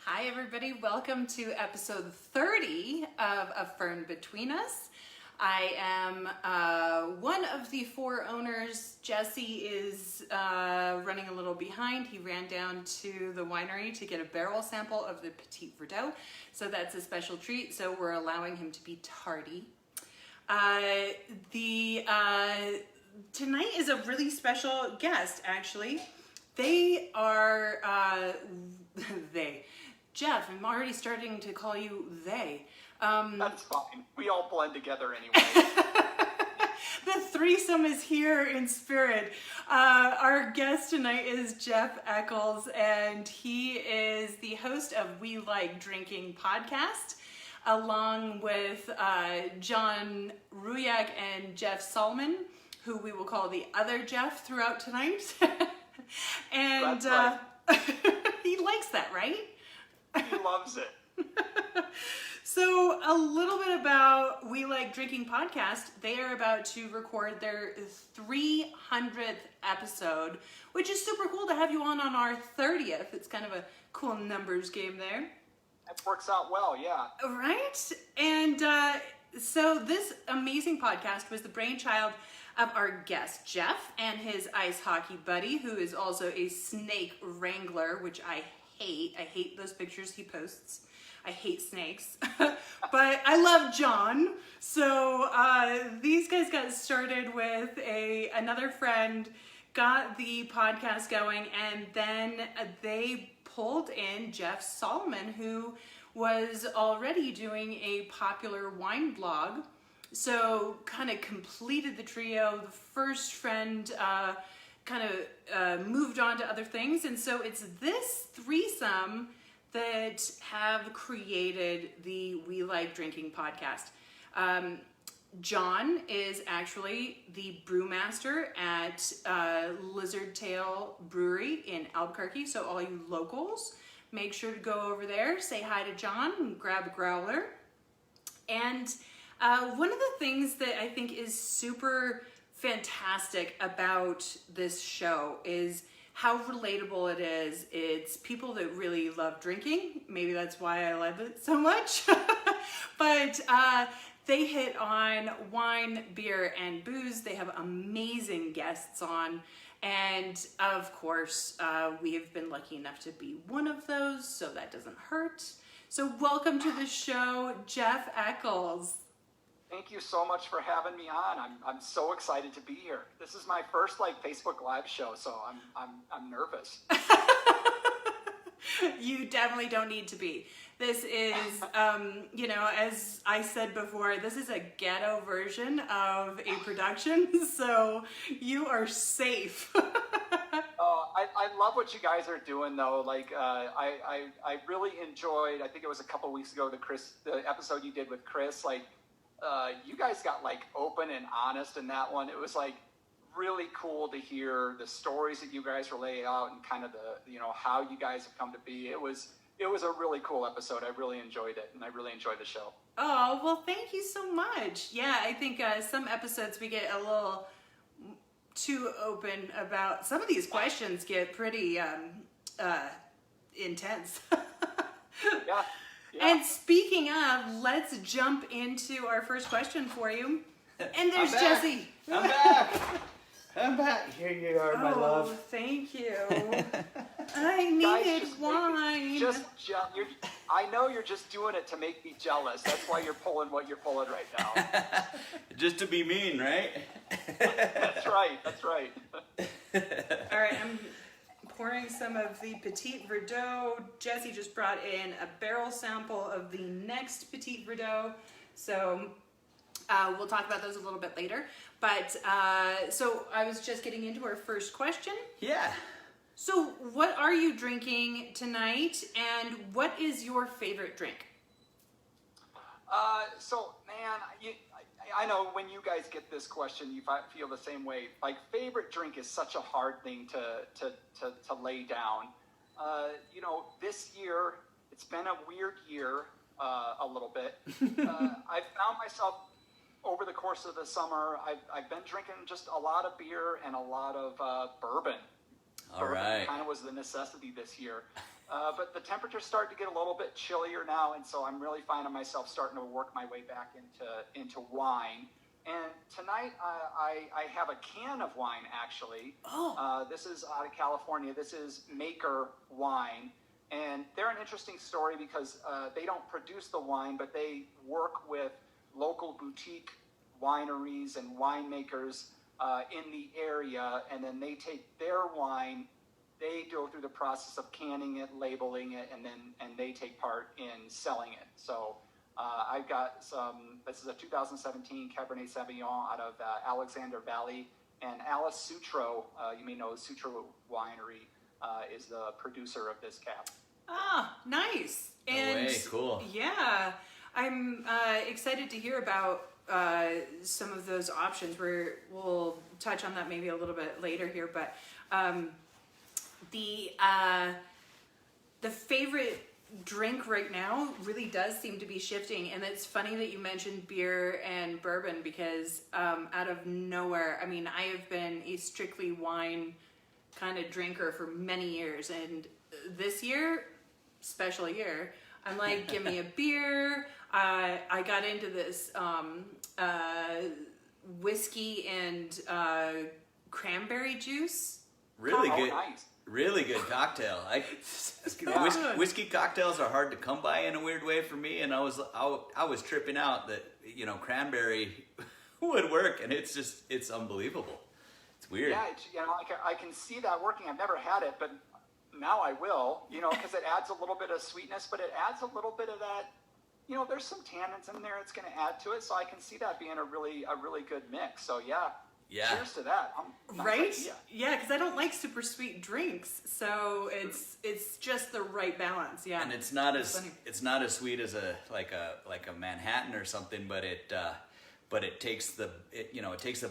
Hi everybody, welcome to episode 30 of A Fern Between Us. I am one of the four owners. Jesse is running a little behind. He ran down to the winery to get a barrel sample of the Petit Verdot, so that's a special treat, so we're allowing him to be tardy. Tonight is a really special guest, actually. They are, Jeff, I'm already starting to call you they. That's fine. We all blend together anyway. The threesome is here in spirit. Our guest tonight is Jeff Eckles, and he is the host of We Like Drinking podcast, along with John Ruyak and Jeff Solomon, who we will call the other Jeff throughout tonight. And That's right. He likes that, right? He loves it. So a little bit about We Like Drinking podcast. They are about to record their 300th episode, which is super cool to have you on our 30th. It's kind of a cool numbers game there. It works out well, yeah. Right? And so this amazing podcast was the brainchild of our guest, Jeff, and his ice hockey buddy, who is also a snake wrangler, which I hate. I hate those pictures he posts. I hate snakes. But I love John. So these guys got started with another friend, got the podcast going, and then they pulled in Jeff Solomon, who was already doing a popular wine blog. So kind of completed the trio. The first friend kind of moved on to other things. And so it's this threesome that have created the We Like Drinking podcast. John is actually the brewmaster at Lizard Tail Brewery in Albuquerque. So all you locals, make sure to go over there, say hi to John, and grab a growler. And one of the things that I think is super fantastic about this show is how relatable it is. It's people that really love drinking. Maybe that's why I love it so much. But they hit on wine, beer, and booze. They have amazing guests on. And of course, we have been lucky enough to be one of those, so that doesn't hurt. So welcome to the show, Jeff Eckles. Thank you so much for having me on. I'm so excited to be here. This is my first Facebook Live show, so I'm nervous. You definitely don't need to be. This is, as I said before, this is a ghetto version of a production, so you are safe. I love what you guys are doing, though. I really enjoyed, I think it was a couple weeks ago, the episode you did with Chris. You guys got open and honest in that one. It was really cool to hear the stories that you guys relay out and kind of how you guys have come to be. It was a really cool episode. I really enjoyed it, and I really enjoyed the show. Oh, well, thank you so much. Yeah, I think some episodes we get a little too open about. Some of these questions get pretty intense. Yeah. Yeah. And speaking of, let's jump into our first question for you. And there's Jesse. I'm back. Here you are, my love. Oh, thank you. I needed wine. I know you're just doing it to make me jealous. That's why you're pulling what you're pulling right now. Just to be mean, right? That's right. All right, I'm pouring some of the Petit Verdot. Jesse just brought in a barrel sample of the next Petit Verdot. So we'll talk about those a little bit later. But so I was just getting into our first question. Yeah. So what are you drinking tonight, and what is your favorite drink? I know when you guys get this question, you feel the same way. Favorite drink is such a hard thing to lay down. This year, it's been a weird year a little bit. I've found myself over the course of the summer, I've been drinking just a lot of beer and a lot of bourbon. All right. Kind of was the necessity this year. But the temperature's starting to get a little bit chillier now, and so I'm really finding myself starting to work my way back into wine. And tonight I have a can of wine, actually. Oh. This is out of California. This is Maker Wine. And they're an interesting story because they don't produce the wine, but they work with local boutique wineries and winemakers in the area. And then they take their wine, they go through the process of canning it, labeling it, and they take part in selling it. So I've got this is a 2017 Cabernet Sauvignon out of Alexander Valley, and Alice Sutro, you may know Sutro Winery, is the producer of this cab. Ah, nice. No And way, cool. Yeah, I'm excited to hear about some of those options. We'll touch on that maybe a little bit later here, but the favorite drink right now really does seem to be shifting, and it's funny that you mentioned beer and bourbon because out of nowhere, I mean, I have been a strictly wine kind of drinker for many years, and this year, special year, I'm like, give me a beer. I got into this whiskey and cranberry juice. Really Oh, good. nice. Really good cocktail. Whiskey cocktails are hard to come by in a weird way for me, and I was tripping out that cranberry would work, and it's unbelievable. It's weird. Yeah, I can see that working. I've never had it, but now I will, because it adds a little bit of sweetness, but it adds a little bit of that, there's some tannins in there it's going to add to it, so I can see that being a really good mix. So yeah. Cheers to that. Nice Right? idea. Yeah, because I don't like super sweet drinks, so it's just the right balance. Yeah, And it's not That's as funny. it's not as sweet as a Manhattan or something, but it takes the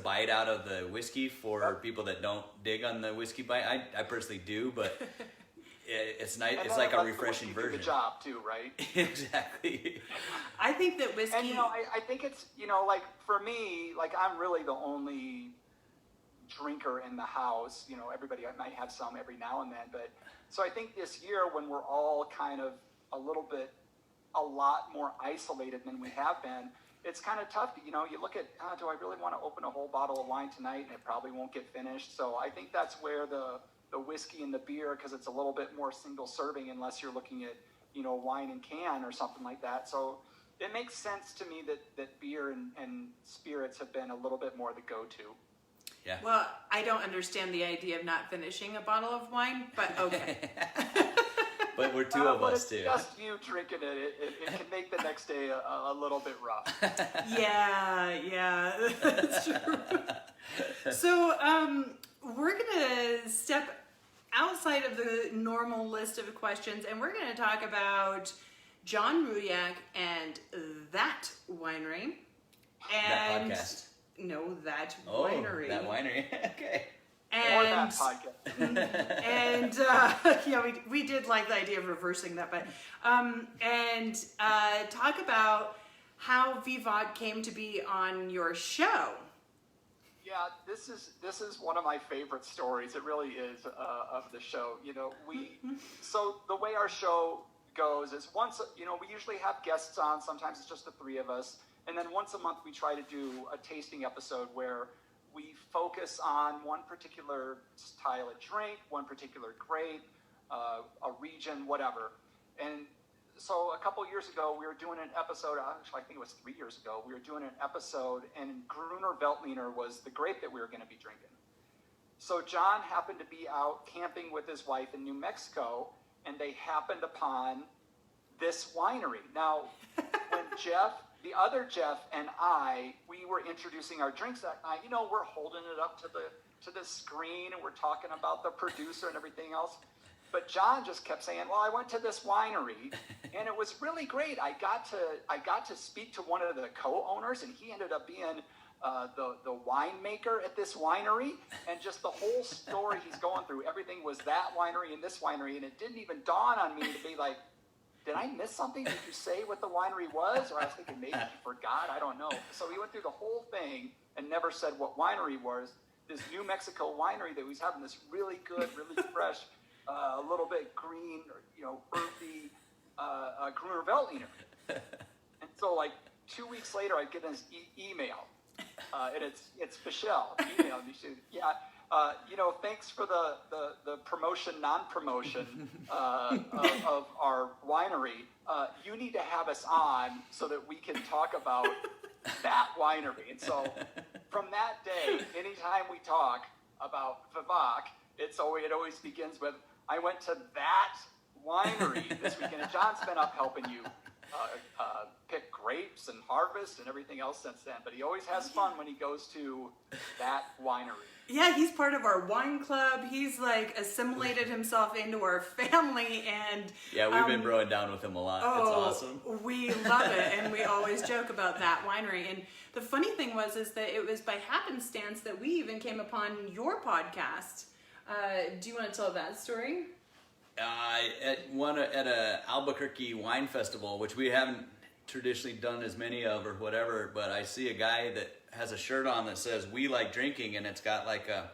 bite out of the whiskey for people that don't dig on the whiskey bite. I personally do, but it's nice. And It's then like a let the refreshing whiskey do version. the job too, right? Exactly. I think that whiskey. And I think it's like for me, like I'm really the only drinker in the house. Everybody might have some every now and then, but so I think this year when we're all kind of a lot more isolated than we have been, it's kind of tough. You look at, do I really want to open a whole bottle of wine tonight, and it probably won't get finished. So I think that's where the whiskey and the beer, because it's a little bit more single serving unless you're looking at wine and can or something like that. So it makes sense to me that beer and spirits have been a little bit more the go-to. Yeah. Well, I don't understand the idea of not finishing a bottle of wine, but okay. But we're two of but us it's too. just you drinking it. It can make the next day a little bit rough. Yeah, that's true. So we're gonna step outside of the normal list of questions, and we're gonna talk about John Ruyak and that winery. And That podcast. No, that Oh, winery. that winery. Okay. Or that And podcast. and yeah, we did like the idea of reversing that, but and talk about how Vivat came to be on your show. Yeah, this is one of my favorite stories. It really is of the show. So the way our show goes is once we usually have guests on. Sometimes it's just the three of us, and then once a month we try to do a tasting episode where we focus on one particular style of drink, one particular grape, a region, whatever. And so a couple years ago, we were doing an episode, actually I think it was 3 years ago, we were doing an episode, and Gruner Veltliner was the grape that we were going to be drinking. So John happened to be out camping with his wife in New Mexico, and they happened upon this winery. Now, when the other Jeff and we were introducing our drinks that night, we're holding it up to the screen, and we're talking about the producer and everything else. But John just kept saying, well, I went to this winery, and it was really great. I got to speak to one of the co-owners, and he ended up being the winemaker at this winery, and just the whole story he's going through, everything was that winery and this winery, and it didn't even dawn on me to be like, did I miss something? Did you say what the winery was? Or I was thinking maybe he forgot. I don't know. So he went through the whole thing and never said what winery was. This New Mexico winery that was having this really good, really fresh a little bit green, earthy Gruner Veltliner. And so, like 2 weeks later, I get this email, and it's Michelle emailed me. She said, "Yeah, thanks for the promotion, non-promotion of our winery. You need to have us on so that we can talk about that winery." And so, from that day, anytime we talk about Vivac, it always begins with, "I went to that winery this weekend." And John's been up helping you pick grapes and harvest and everything else since then. But he always has fun when he goes to that winery. Yeah, he's part of our wine club. He's like assimilated himself into our family, and yeah, we've been broing down with him a lot. It's awesome. We love it, and we always joke about that winery. And the funny thing is that it was by happenstance that we even came upon your podcast. Do you want to tell that story? At a Albuquerque wine festival, which we haven't traditionally done as many of or whatever, but I see a guy that has a shirt on that says "We Like Drinking," and it's got like a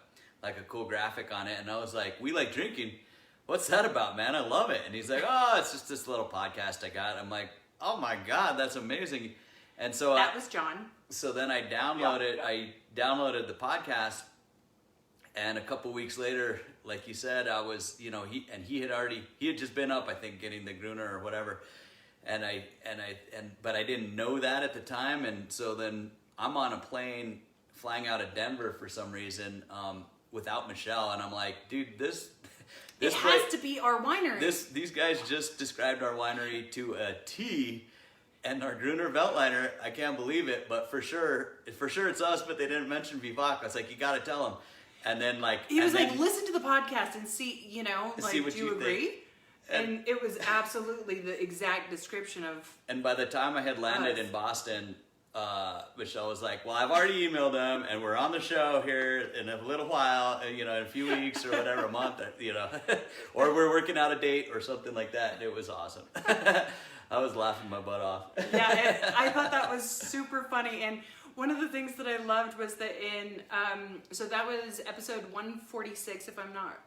cool graphic on it, and I was like, "We like drinking? What's that about, man? I love it." And he's like, "Oh, it's just this little podcast I got." I'm like, "Oh my God, that's amazing." And so that was John. So then I downloaded the podcast, and a couple weeks later, like you said, I was, he had just been up, I think, getting the Gruner or whatever. But I didn't know that at the time. And so then I'm on a plane flying out of Denver for some reason, without Michelle. And I'm like, dude, this has to be our winery. These guys just described our winery to a T. And our Gruner Veltliner, I can't believe it, but for sure it's us, but they didn't mention Vivac. I was like, you got to tell them. And then he was like, listen to the podcast and see, see what do you agree? And it was absolutely the exact description of. And by the time I had landed in Boston, Michelle was like, well, I've already emailed them, and we're on the show here in a little while, in a few weeks or whatever, a month, or we're working out a date or something like that. And it was awesome. I was laughing my butt off. Yeah, I thought that was super funny. And one of the things that I loved was that so that was episode 146, if I'm not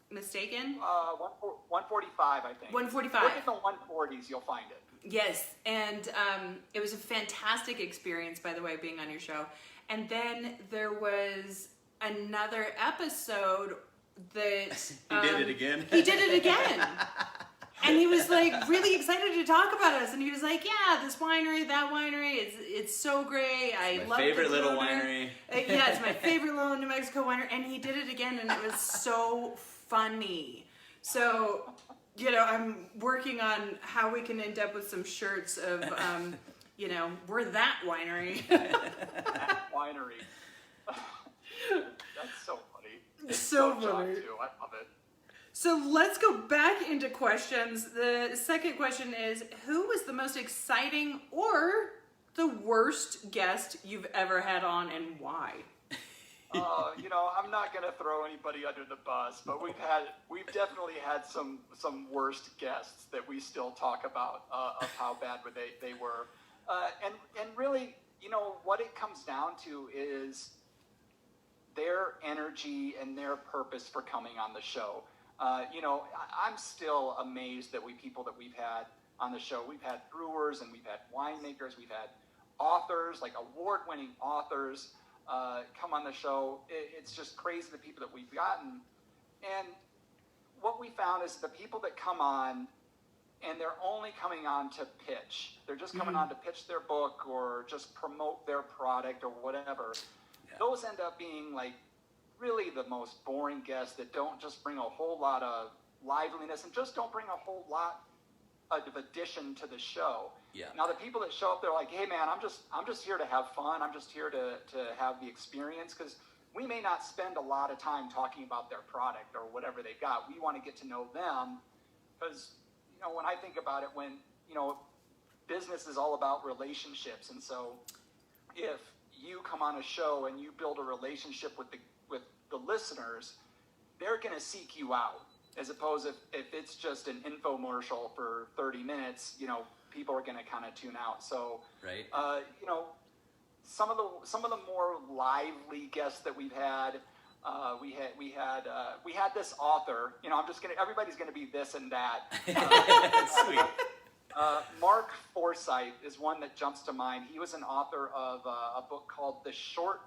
mistaken. 145, I think. 145. Look at the 140s, you'll find it. Yes, and it was a fantastic experience, by the way, being on your show. And then there was another episode that... He did it again. He did it again. And he was like really excited to talk about us, and he was like, "Yeah, this winery, that winery, it's so great. I love it. My favorite little winery." Yeah, it's my favorite little New Mexico winery, and he did it again, and it was so funny. So, I'm working on how we can end up with some shirts of, we're that winery. That winery. That's so funny. It's so funny. Too. I love it. So let's go back into questions. The second question is, who was the most exciting or the worst guest you've ever had on, and why? I'm not going to throw anybody under the bus, but we've definitely had some worst guests that we still talk about of how bad they were. And really, what it comes down to is their energy and their purpose for coming on the show. I'm still amazed that people that we've had on the show. We've had brewers and we've had winemakers. We've had authors, like award-winning authors, come on the show. It's just crazy the people that we've gotten. And what we found is the people that come on, and they're only coming on to pitch. They're just coming on to pitch their book or just promote their product or whatever. Yeah. Those end up being like really the most boring guests that don't just bring a whole lot of liveliness and just don't bring a whole lot of addition to the show. Yeah. Now the people that show up, they're like, "Hey man, I'm just here to have fun. I'm just here to have the experience," because we may not spend a lot of time talking about their product or whatever they've got. We want to get to know them because, when I think about it, when, business is all about relationships. And so if you come on a show and you build a relationship with the listeners, they're going to seek you out, as opposed if it's just an infomercial for 30 minutes, people are going to kind of tune out. So, right. Some of the more lively guests that we've had, We had this author. You know, everybody's gonna be this and that. Sweet. Mark Forsyth is one that jumps to mind. He was an author of a book called A Short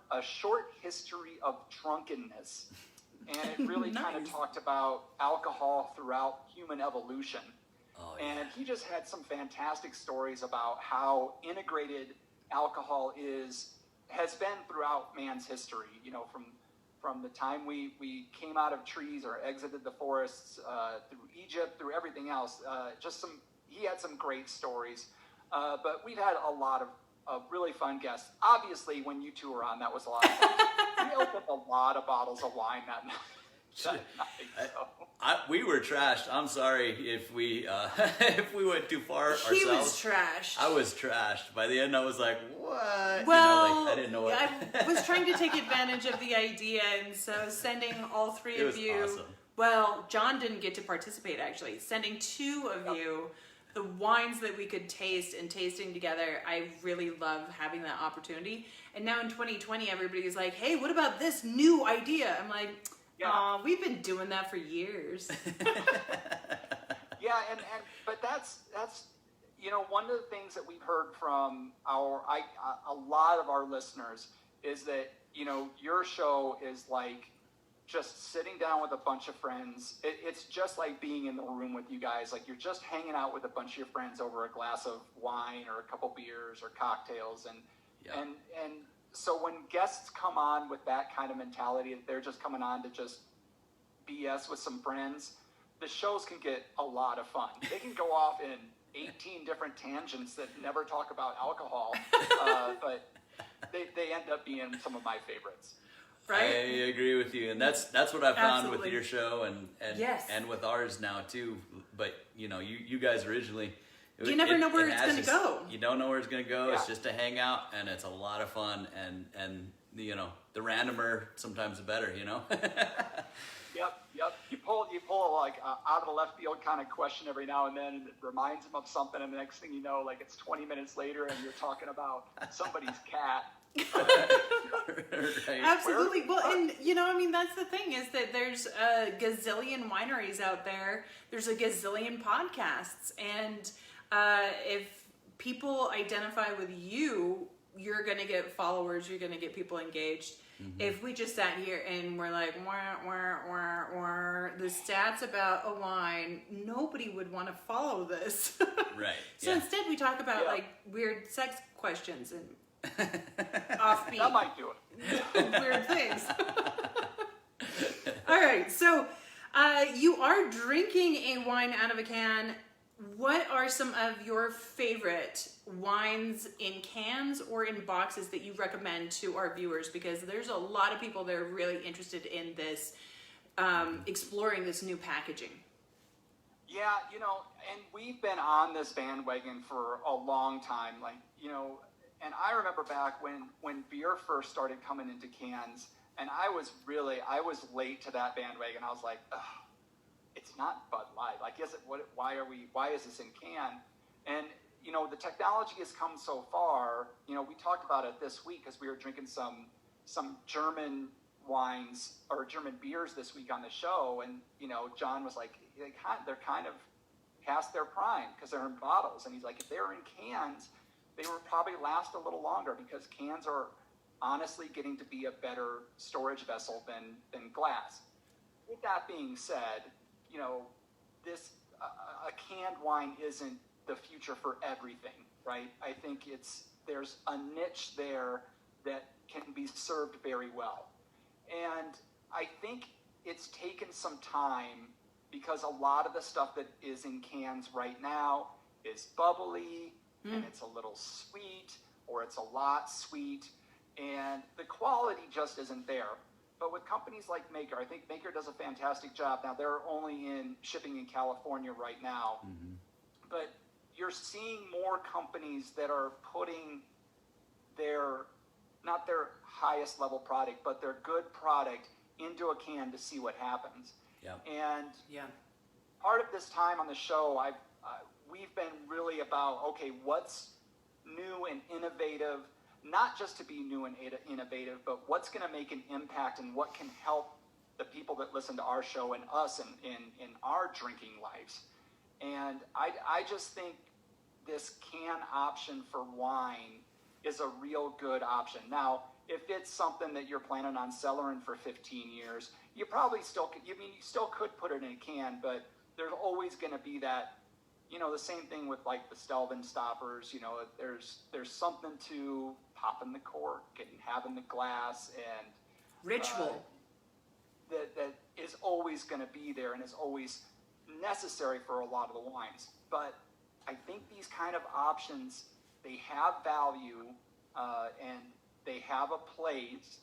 History of Drunkenness. And it really Nice. kind of talked about alcohol throughout human evolution. Oh, And he just had some fantastic stories about how integrated alcohol has been throughout man's history. You know, from the time we came out of trees or exited the forests, through Egypt, through everything else. He had some great stories. But we've had a lot of really fun guests. Obviously, when you two were on, that was a lot of fun. We opened a lot of bottles of wine that night. We were trashed. I'm sorry if we if we went too far ourselves. He was trashed. I was trashed. By the end, I was like, "What?" Well, I didn't know what. I was trying to take advantage of the idea, and so sending all three It of was you. awesome. Well, John didn't get to participate actually. Sending two of you the wines that we could taste and tasting together. I really love having that opportunity. And now in 2020, everybody's like, "Hey, what about this new idea?" I'm like, "Aw, we've been doing that for years." Yeah, but that's you know, one of the things that we've heard from a lot of our listeners is that, you know, your show is like just sitting down with a bunch of friends. It's just like being in the room with you guys. Like you're just hanging out with a bunch of your friends over a glass of wine or a couple beers or cocktails, and so when guests come on with that kind of mentality, that they're just coming on to just BS with some friends, the shows can get a lot of fun. They can go off in 18 different tangents that never talk about alcohol, but they end up being some of my favorites. Right? I agree with you, and that's what I found Absolutely. with your show and with ours now too. But you know, you guys originally. You never know where it's going to go. You don't know where it's going to go. Yeah. It's just a hangout, and it's a lot of fun. And you know, the randomer sometimes the better. You know. Yep. You pull like out of the left field kind of question every now and then, and it reminds them of something, and the next thing you know, like it's 20 minutes later, and you're talking about somebody's cat. Right. Absolutely. Well, and you know, I mean, that's the thing is that there's a gazillion wineries out there. There's a gazillion podcasts, and if people identify with you, you're going to get followers. You're going to get people engaged. Mm-hmm. If we just sat here and we're like, wah, wah, wah, wah, the stats about a wine, nobody would want to follow this. Right. So instead, we talk about like weird sex questions and offbeat. That might do it. Weird things. All right, so you are drinking a wine out of a can. What are some of your favorite wines in cans or in boxes that you recommend to our viewers? Because there's a lot of people that are really interested in this, exploring this new packaging. Yeah, you know, and we've been on this bandwagon for a long time. Like, you know, and I remember back when beer first started coming into cans, and I was late to that bandwagon. I was like, ugh, it's not Bud Light. Like, why is this in can? And, you know, the technology has come so far. You know, we talked about it this week as we were drinking some German wines or German beers this week on the show. And, you know, John was like, they're kind of past their prime because they're in bottles. And he's like, if they were in cans, they would probably last a little longer because cans are honestly getting to be a better storage vessel than glass. With that being said, you know, a canned wine isn't the future for everything, right? I think there's a niche there that can be served very well. And I think it's taken some time because a lot of the stuff that is in cans right now is bubbly and it's a little sweet or it's a lot sweet and the quality just isn't there. But with companies like Maker, I think Maker does a fantastic job. Now, they're only shipping in California right now. Mm-hmm. But you're seeing more companies that are putting not their highest level product, but their good product into a can to see what happens. Yeah. And part of this time on the show, we've been really about, okay, what's new and innovative, not just to be new and innovative, but what's going to make an impact and what can help the people that listen to our show and us in our drinking lives. And I just think this can option for wine is a real good option. Now, if it's something that you're planning on cellaring for 15 years, you probably still could, you still could put it in a can, but there's always going to be that, the same thing with like the Stelvin stoppers, there's something to popping the cork and having the glass and ritual that is always going to be there and is always necessary for a lot of the wines. But I think these kind of options, they have value and they have a place,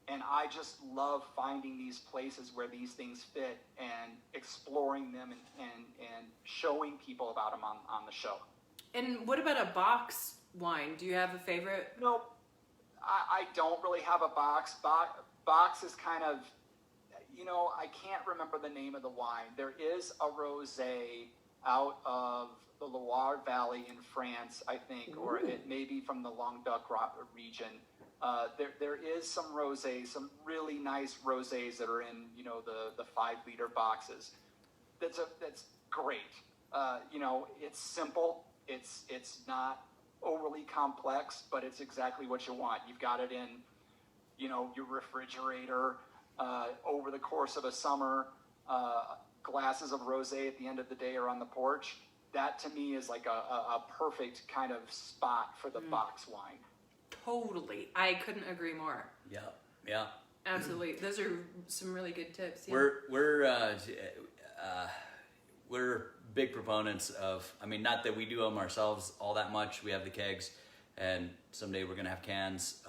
and I just love finding these places where these things fit and exploring them and showing people about them on the show. And what about a box wine? Do you have a favorite? No, I don't really have a box. Box is kind of, I can't remember the name of the wine. There is a rosé out of the Loire Valley in France, I think, or it may be from the Languedoc region. There is some rosés, some really nice rosés that are in, the 5-liter boxes. That's great. It's simple. It's not overly complex, but it's exactly what you want. You've got it in, your refrigerator over the course of a summer. Glasses of rosé at the end of the day are on the porch. That to me is like a perfect kind of spot for the box wine. Totally. I couldn't agree more. Yeah. Absolutely. Those are some really good tips. Yeah. We're big proponents of, not that we do them ourselves all that much. We have the kegs, and someday we're going to have cans.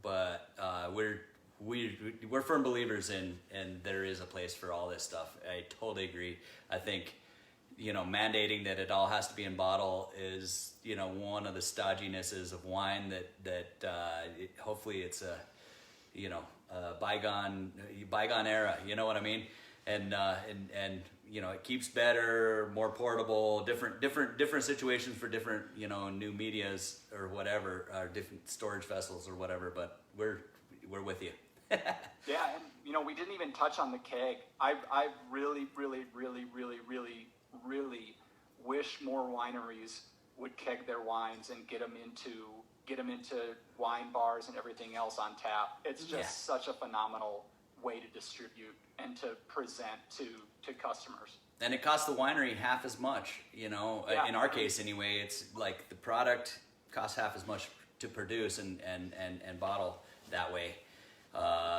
But we're firm believers in there is a place for all this stuff. I totally agree. I think, mandating that it all has to be in bottle is, one of the stodginesses of wine that hopefully it's a bygone era, you know what I mean? And it keeps better, more portable, different situations for different, new medias or whatever, or different storage vessels or whatever, but we're with you. Yeah, and we didn't even touch on the keg. I really, really, really, really, really, really wish more wineries would keg their wines and get them into wine bars and everything else on tap. It's just such a phenomenal way to distribute and to present to customers. And it costs the winery half as much, in our case anyway. It's like the product costs half as much to produce and bottle that way.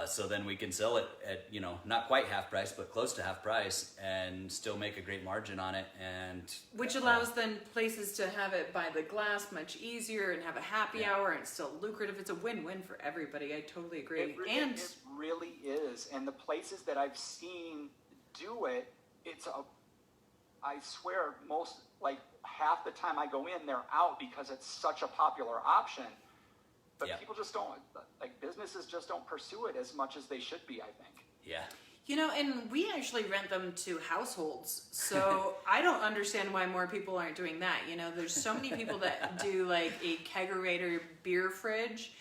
So then we can sell it at, not quite half price, but close to half price, and still make a great margin on it. And which allows then places to have it by the glass much easier and have a happy hour, and it's still lucrative. It's a win-win for everybody. I totally agree. It really is. And the places that I've seen do it, I swear like half the time I go in, they're out because it's such a popular option. But people just don't, businesses just don't pursue it as much as they should be, I think. Yeah. And we actually rent them to households. So I don't understand why more people aren't doing that. There's so many people that do like a kegerator beer fridge.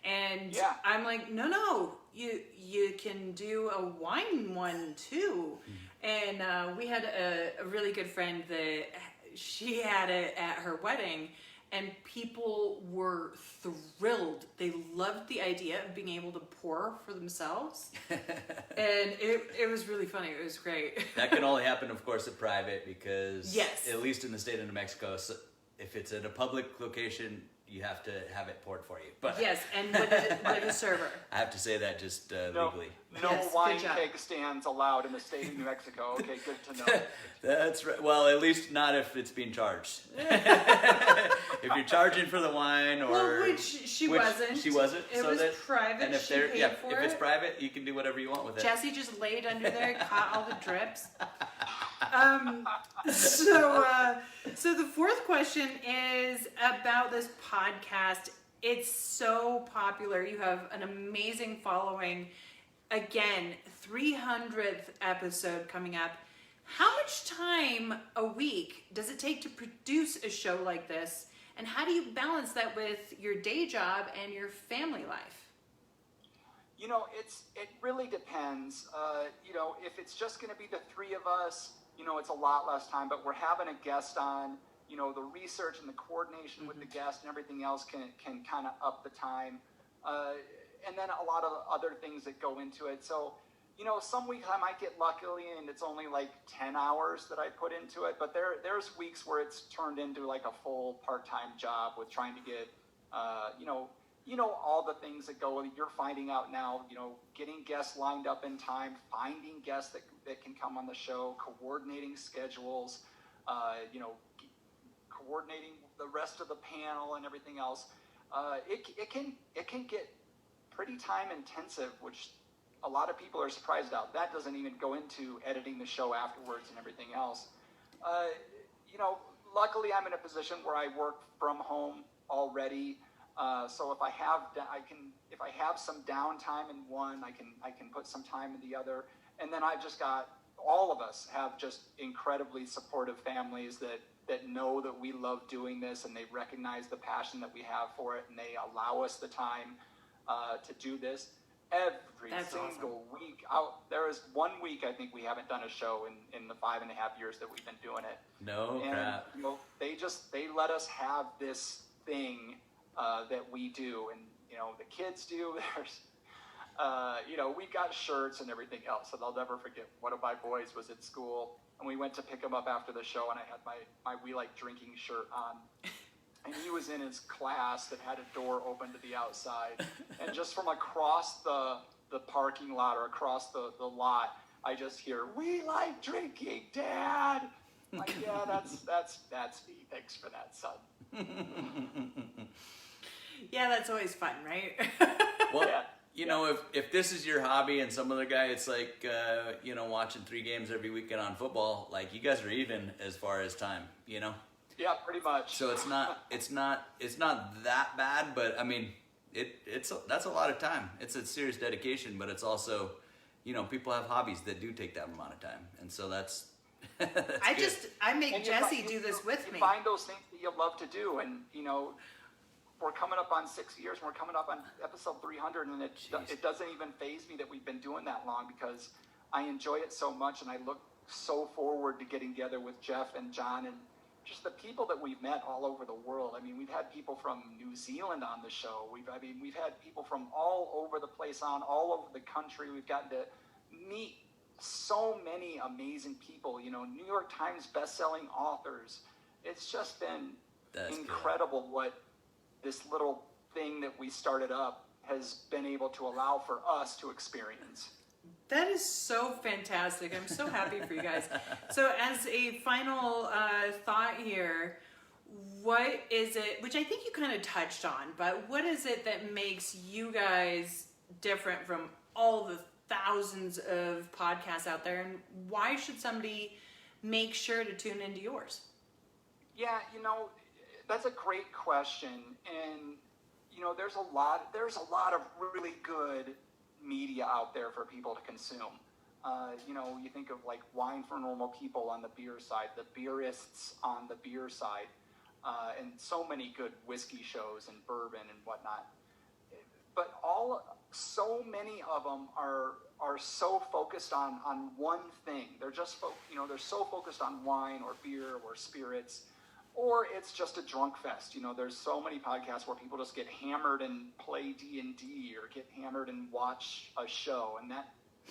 And I'm like, no, you can do a wine one too. And we had a really good friend that she had it at her wedding. And people were thrilled. They loved the idea of being able to pour for themselves. And it was really funny. It was great. That can only happen, of course, at private because, yes, at least in the state of New Mexico, so if it's at a public location, you have to have it poured for you. But yes, and with a server. I have to say that just legally. No wine keg stands allowed in the state of New Mexico. Okay, good to know. That's right. Well, at least not if it's being charged. If you're charging for the wine, which she wasn't. She wasn't. It was private. And if it's private, you can do whatever you want with it. Jesse just laid under there, caught all the drips. So the fourth question is about this podcast. It's so popular. You have an amazing following. Again, 300th episode coming up. How much time a week does it take to produce a show like this? And how do you balance that with your day job and your family life? You know, it really depends. You know, if it's just going to be the three of us, you know, it's a lot less time. But we're having a guest on. You know, the research and the coordination with the guest and everything else can kind of up the time. And then a lot of other things that go into it. So, you know, some weeks I might get lucky and it's only like 10 hours that I put into it. But there's weeks where it's turned into like a full part-time job with trying to get, you know, all the things that go with it. You're finding out now, you know, getting guests lined up in time, finding guests that can come on the show, coordinating schedules, you know, coordinating the rest of the panel and everything else. It can get pretty time intensive, which a lot of people are surprised about. That doesn't even go into editing the show afterwards and everything else. You know, luckily I'm in a position where I work from home already. So if I have some downtime in one, I can put some time in the other. And then I've just got, all of us have just incredibly supportive families that know that we love doing this, and they recognize the passion that we have for it, and they allow us the time to do this every single week. There is 1 week I think we haven't done a show in the 5.5 years that we've been doing it. No and, crap. You know, they let us have this thing that we do, and you know, the kids do. There's you know, we got shirts and everything else, and I'll never forget, one of my boys was at school, and we went to pick him up after the show, and I had my We Like Drinking shirt on, and he was in his class that had a door open to the outside, and just from across the parking lot or across the lot, I just hear, "We like drinking, Dad." I'm like, yeah, that's me. Thanks for that, son. Yeah, that's always fun, right? Well, yeah. You know, if this is your hobby and some other guy, it's like, you know, watching 3 games every weekend on football, like you guys are even as far as time, you know? Yeah, pretty much. So it's not that bad, but I mean, that's a lot of time. It's a serious dedication, but it's also, you know, people have hobbies that do take that amount of time. And so that's I make Jesse do this with me. You find those things that you love to do, and you know, we're coming up on 6 years, and we're coming up on episode 300, and it doesn't even faze me that we've been doing that long, because I enjoy it so much, and I look so forward to getting together with Jeff and John and just the people that we've met all over the world. I mean, we've had people from New Zealand on the show. We've had people from all over the place all over the country. We've gotten to meet so many amazing people, you know, New York Times best-selling authors. It's just been incredible what this little thing that we started up has been able to allow for us to experience. That is so fantastic. I'm so happy for you guys. So as a final thought here, what is it, which I think you kind of touched on, but what is it that makes you guys different from all the thousands of podcasts out there, and why should somebody make sure to tune into yours? Yeah, you know, that's a great question, and you know, there's a lot of really good media out there for people to consume. You know, you think of like Wine for Normal People on the beer side, the Beerists on the beer side, and so many good whiskey shows and bourbon and whatnot. But so many of them are so focused on one thing. They're just they're so focused on wine or beer or spirits, or it's just a drunk fest. You know, there's so many podcasts where people just get hammered and play D&D or get hammered and watch a show, and that,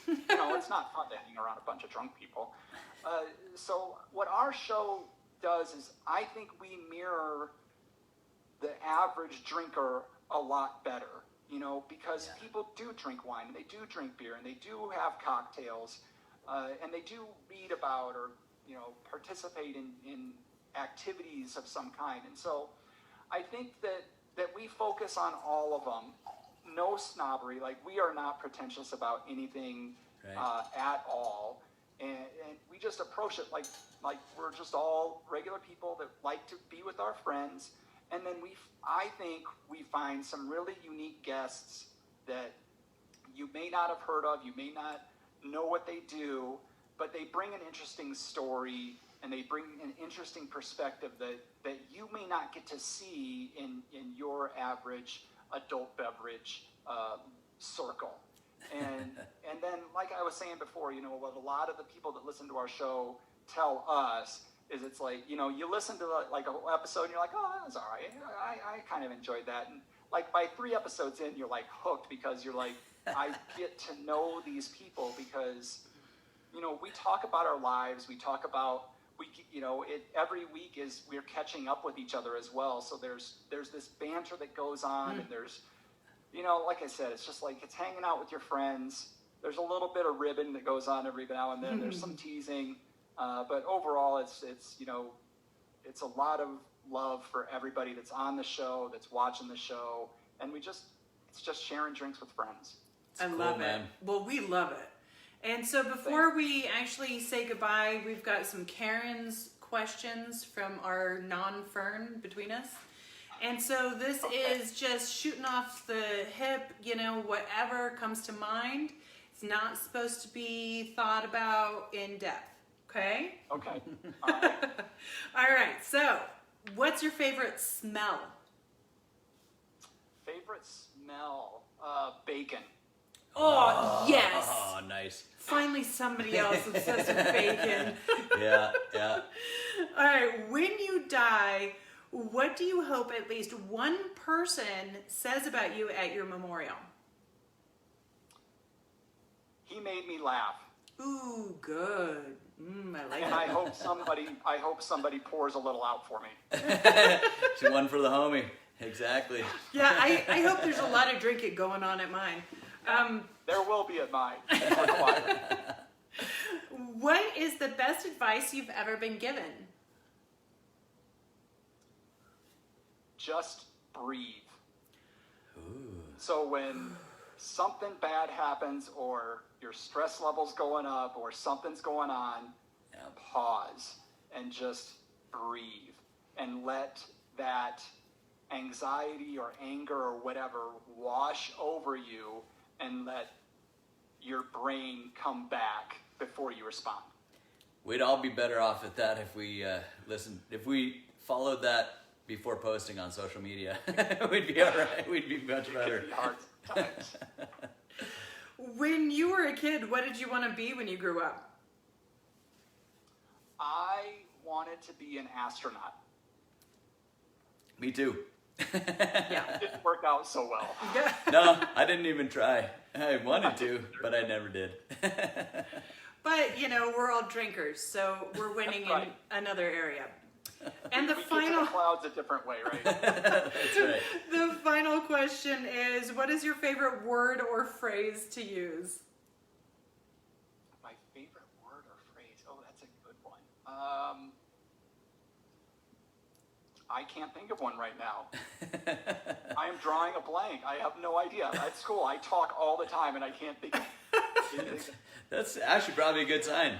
you know, it's not fun to hang around a bunch of drunk people. So what our show does is, I think we mirror the average drinker a lot better. You know, because people do drink wine, and they do drink beer, and they do have cocktails, and they do read about or, you know, participate in activities of some kind. And so I think that we focus on all of them. No snobbery. Like, we are not pretentious about anything at all. And we just approach it like we're just all regular people that like to be with our friends. And then I think we find some really unique guests that you may not have heard of, you may not know what they do, but they bring an interesting story and they bring an interesting perspective that you may not get to see in your average adult beverage circle. And then, like I was saying before, what a lot of the people that listen to our show tell us is it's like, you listen to like a whole episode and you're like, oh, that was all right. I kind of enjoyed that. And like by 3 episodes in, you're like hooked because you're like, I get to know these people because, we talk about our lives. We talk about, every week we're catching up with each other as well. So there's this banter that goes on and there's, like I said, it's just like it's hanging out with your friends. There's a little bit of ribbon that goes on every now and then. There's some teasing, but overall, it's a lot of love for everybody that's on the show, that's watching the show, and it's just sharing drinks with friends. I love it. Well, we love it. And so before we actually say goodbye, we've got some Karen's questions from our non-Fern between us. And so this is just shooting off the hip, whatever comes to mind. It's not supposed to be thought about in depth, okay? Okay. All right. All right, so what's your favorite smell? Favorite smell? Bacon. Oh, yes. Oh, nice. Finally somebody else obsessed with bacon. Yeah. All right, when you die, what do you hope at least one person says about you at your memorial? He made me laugh. Ooh, good. I like and that. I hope somebody pours a little out for me. She won for the homie. Exactly. Yeah, I hope there's a lot of drinking going on at mine. There will be at mine. What is the best advice you've ever been given? Just breathe. Ooh. So when something bad happens or your stress level's going up or something's going on, pause and just breathe and let that anxiety or anger or whatever wash over you and let your brain come back before you respond. We'd all be better off at that if we followed that before posting on social media. We'd be all right. We'd be much better. It could be hard times. When you were a kid, what did you want to be when you grew up? I wanted to be an astronaut. Me too. Yeah. It didn't work out so well. No, I didn't even try. I wanted to, but I never did. But, we're all drinkers, so we're winning Right. in another area. And the We get final... to the clouds a different way, right? That's right. The final question is, what is your favorite word or phrase to use? My favorite word or phrase? Oh, that's a good one. I can't think of one right now. I am drawing a blank. I have no idea. At school, I talk all the time, and I can't think of anything. That's actually probably a good sign.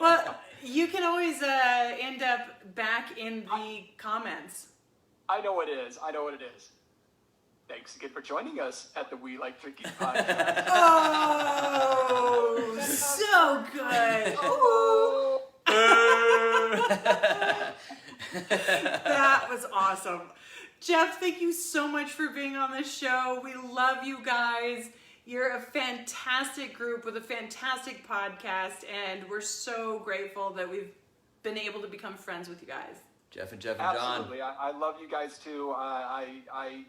Well, you can always end up back in the comments. I know what it is. Thanks again for joining us at the We Like Drinking podcast. Oh, so good. Oh. That was awesome. Jeff, thank you so much for being on the show. We love you guys. You're a fantastic group with a fantastic podcast, and we're so grateful that we've been able to become friends with you guys. Jeff and John. Absolutely. I love you guys too.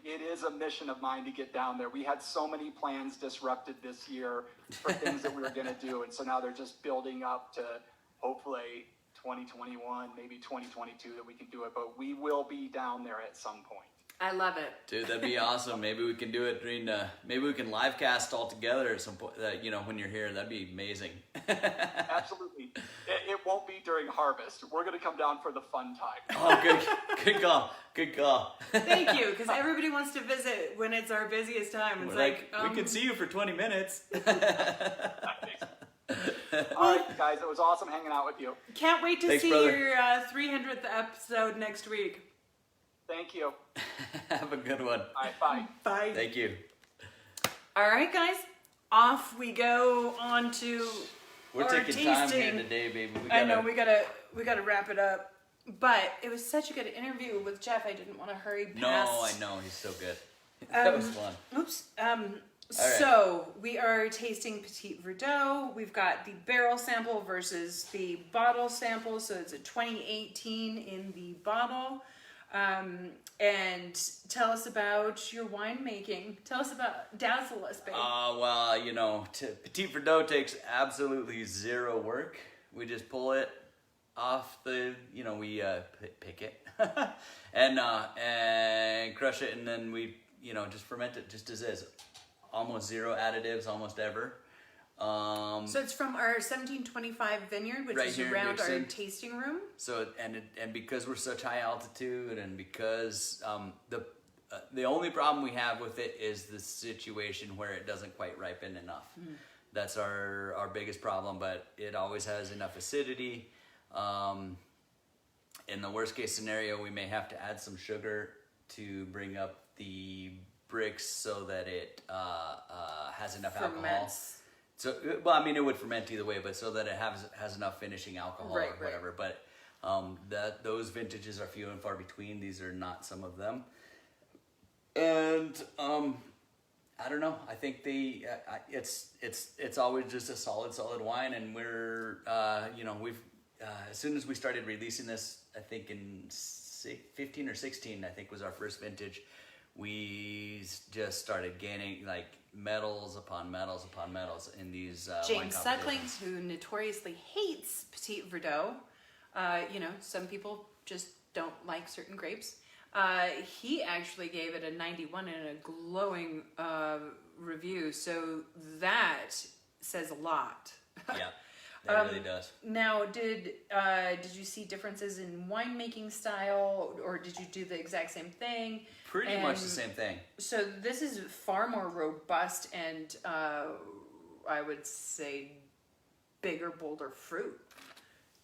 It is a mission of mine to get down there. We had so many plans disrupted this year for things that we were going to do, and so now they're just building up to hopefully 2021, maybe 2022 that we can do it, but we will be down there at some point. I love it. Dude, that'd be awesome. Maybe we can do it during, maybe we can live cast all together at some point, when you're here. That'd be amazing. Absolutely. It won't be during harvest. We're going to come down for the fun time. Oh, good call. Thank you, because everybody wants to visit when it's our busiest time. It's we could see you for 20 minutes. All right, guys, it was awesome hanging out with you. Can't wait to Thanks, see brother. your 300th episode next week. Thank you. Have a good one. All right, bye. Bye. Thank you. All right, guys. Off we go on to We're our taking time here tasting. today, baby. I know we gotta wrap it up. But it was such a good interview with Jeff. I didn't want to hurry past. No, I know he's so good. That was fun. Oops. right. So we are tasting Petit Verdot. We've got the barrel sample versus the bottle sample. So it's a 2018 in the bottle. And tell us about your winemaking. Dazzle us, babe. Well, Petit Verdot takes absolutely zero work. We just pull it off we pick it and crush it, and then we, just ferment it just as is. Almost zero additives, almost ever. So it's from our 1725 vineyard, which right is here in around our Dixon. tasting room. So and because we're such high altitude, and because the only problem we have with it is the situation where it doesn't quite ripen enough. That's our biggest problem, but it always has enough acidity. In the worst case scenario, we may have to add some sugar to bring up the bricks so that it has enough alcohol. Ferments. So, well, I mean, it would ferment either way, but so that it has enough finishing alcohol Right, or whatever. But those vintages are few and far between. These are not some of them. And I don't know. I think it's always just a solid wine, and we're we've as soon as we started releasing this, I think in 15 or 16, I think was our first vintage. We just started gaining like medals upon medals upon medals in these wine James competitions. Sucklings, who notoriously hates Petit Verdot, some people just don't like certain grapes. He actually gave it a 91 and a glowing review, so that says a lot. Yeah, that really does. Now, did you see differences in winemaking style, or did you do the exact same thing? Pretty much the same thing. So this is far more robust and I would say bigger, bolder fruit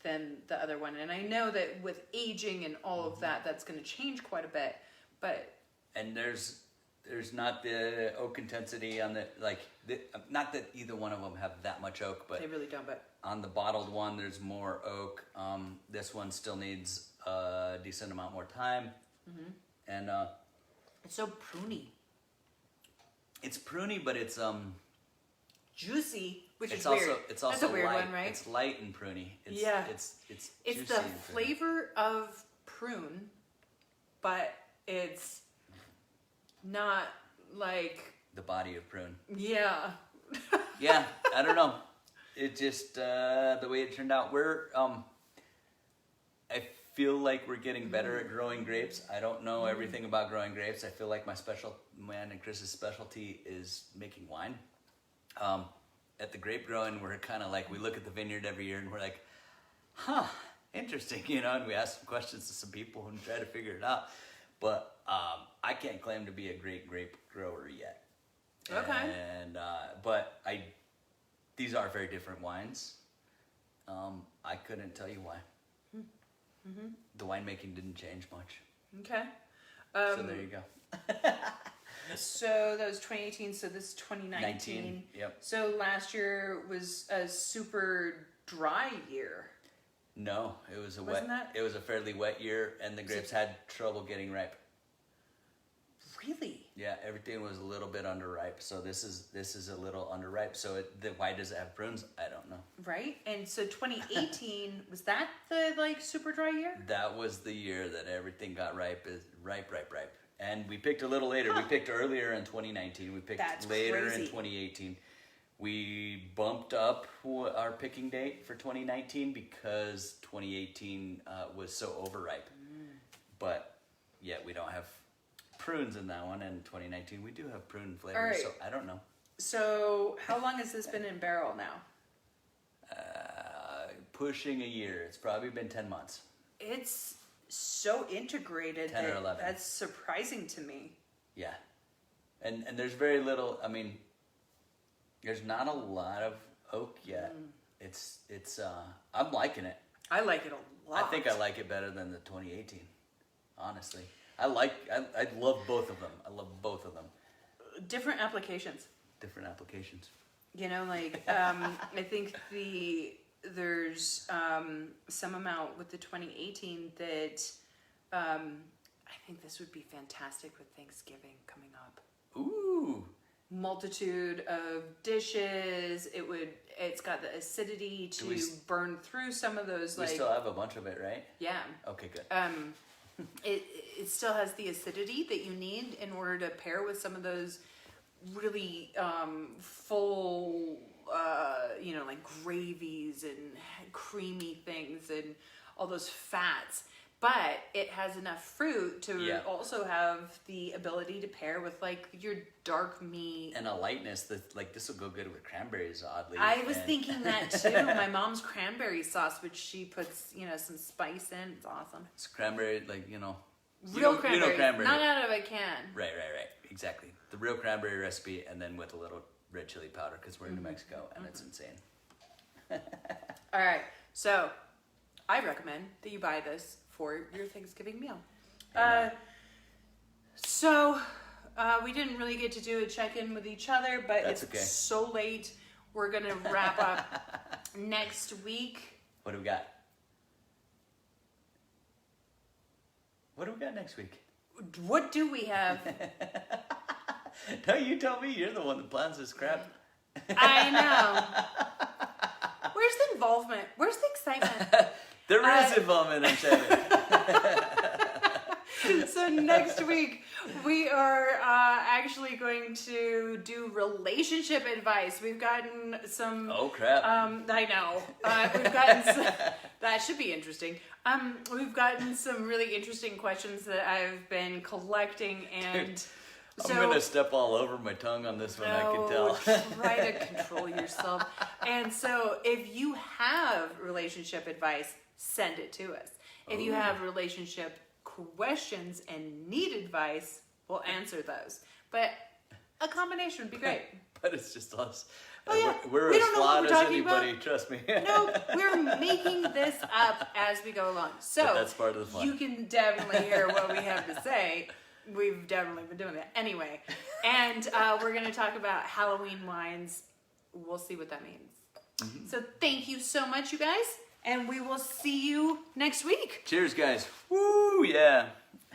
than the other one. And I know that with aging and all of that, that's going to change quite a bit. And there's not the oak intensity on not that either one of them have that much oak, but they really don't. But on the bottled one, there's more oak. This one still needs a decent amount more time. And it's so pruny. it's pruny, but it's Juicy, which it's is also weird. it's also That's a weird light. one, right? It's light and pruny. It's It's juicy the and pruny. flavor of prune, but it's not like, The body of prune. yeah. Yeah, I don't know. It just the way it turned out. I feel like we're getting better at growing grapes. I don't know everything about growing grapes. I feel like man and Chris's specialty is making wine. At the grape growing, we're kind of like, we look at the vineyard every year and we're like, interesting, and we ask some questions to some people and try to figure it out. But I can't claim to be a great grape grower yet. Okay. And but these are very different wines. I couldn't tell you why. The winemaking didn't change much. Okay. So there you go. So that was 2018, so this is 2019. 19, yep. So last year was a super dry year. No, it was Wasn't it was a fairly wet year, and the grapes had trouble getting ripe. Really? Yeah, everything was a little bit underripe. So this is a little underripe. So why does it have prunes? I don't know. Right? And so 2018, was that the super dry year? That was the year that everything got ripe. And we picked a little later. We picked earlier in 2019. We picked That's later crazy. in 2018. We bumped up our picking date for 2019 because 2018 was so overripe. But yet we don't have prunes in that one. And 2019 we do have prune flavors. All right. So I don't know. So how long has this been in barrel now? Pushing a year. It's probably been 10 months. It's so integrated 10 or that 11. that's surprising to me. Yeah. And there's very little, there's not a lot of oak yet. It's I'm liking it. I like it a lot. I think I like it better than the 2018, honestly. I love both of them. I love both of them. Different applications. Different applications. You know, like I think there's some amount with the 2018 that I think this would be fantastic with Thanksgiving coming up. Ooh. Multitude of dishes. It's got the acidity to burn through some of those. We still have a bunch of it, right? Yeah. Okay, good. It still has the acidity that you need in order to pair with some of those really full, like gravies and creamy things and all those fats. But it has enough fruit to also have the ability to pair with like your dark meat. And a lightness that like this will go good with cranberries, oddly. I was thinking that too. My mom's cranberry sauce, which she puts, some spice in. It's awesome. It's cranberry, like, Real cranberry. Cranberry. Not out of a can. Right. Exactly. The real cranberry recipe, and then with a little red chili powder, because we're in New Mexico, and it's insane. All right. So, I recommend that you buy this for your Thanksgiving meal. We didn't really get to do a check-in with each other, but That's it's okay. so late. We're going to wrap up next week. What do we got? What do we got next week? What do we have? No, you tell me. You're the one that plans this crap. I know. Where's the involvement? Where's the excitement? There is involvement, I'm saying. So next week we are actually going to do relationship advice. We've gotten some. Oh crap! I know. We've gotten some, that should be interesting. We've gotten some really interesting questions that I've been collecting, and Dude, so I'm gonna step all over my tongue on this one. I can tell. Try to control yourself. And so, if you have relationship advice, send it to us. If you have relationship questions and need advice, we'll answer those. But a combination would be great. But it's just us. Oh, yeah. We're We as don't know what flawed we're as talking anybody, about. trust me. No, we're making this up as we go along. So But that's part of the fun. You can definitely hear what we have to say. We've definitely been doing that. Anyway, and we're going to talk about Halloween wines. We'll see what that means. Mm-hmm. So thank you so much, you guys. And we will see you next week. Cheers, guys. Woo, yeah.